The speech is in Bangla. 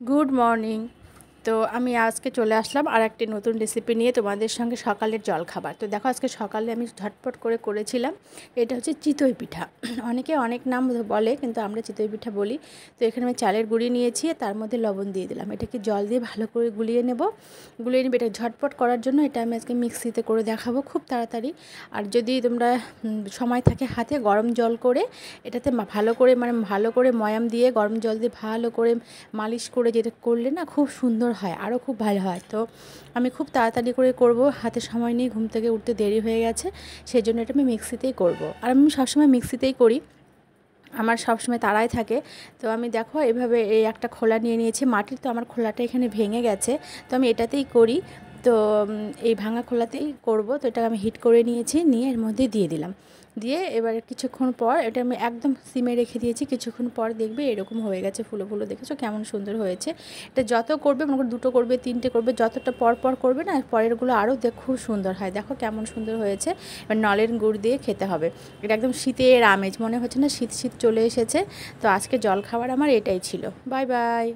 Good morning. তো আমি আজকে চলে আসলাম আর একটি নতুন রেসিপি নিয়ে তোমাদের সঙ্গে সকালের জলখাবার। তো দেখো আজকে সকালে আমি ঝটপট করেছিলাম। এটা হচ্ছে চিতই পিঠা। অনেকে অনেক নাম বলে, কিন্তু আমরা চিতই পিঠা বলি। তো এখানে আমি চালের গুঁড়ি নিয়েছি, তার মধ্যে লবণ দিয়ে দিলাম। এটাকে জল দিয়ে ভালো করে গুলিয়ে নেব। এটা ঝটপট করার জন্য এটা আমি আজকে মিক্সিতে করে দেখাবো খুব তাড়াতাড়ি। আর যদি তোমরা সময় থাকে হাতে, গরম জল করে এটাতে ভালো করে ময়াম দিয়ে গরম জল দিয়ে ভালো করে মালিশ করে যেটা করলে না খুব সুন্দর হয়, আরও খুব ভালো হয়। তো আমি খুব তাড়াতাড়ি করে করব, হাতে সময় নেই, ঘুম থেকে উঠতে দেরি হয়ে গেছে, সেই জন্য এটা আমি মিক্সিতেই করব। আর আমি সবসময় মিক্সিতেই করি, আমার সবসময় তাড়াই থাকে। তো আমি দেখো এভাবে এই একটা খোলা নিয়ে নিয়েছি মাটির। তো আমার খোলাটা এখানে ভেঙে গেছে, তো আমি এটাতেই করি। তো এই ভাঙা খোলাতেই করব। তো এটা আমি হিট করে নিয়েছি, নিয়ে এর মধ্যে দিয়ে দিলাম। দিয়ে এবার কিছুক্ষণ পর এটা আমি একদম সিমে রেখে দিয়েছি। কিছুক্ষণ পর দেখবে এরকম হয়ে গেছে, ফুলো ফুলো, দেখেছো কেমন সুন্দর হয়েছে। এটা যত করবে, মনে করো 2টো করবে, 3টে করবে, যতটা পর করবে না পরেরগুলো আরও খুব সুন্দর হয়। দেখো কেমন সুন্দর হয়েছে। এবার নলেন গুড় দিয়ে খেতে হবে। এটা একদম শীতের আমেজ, মনে হচ্ছে না শীত শীত চলে এসেছে। তো আজকে জলখাবার আমার এটাই ছিল। Bye bye.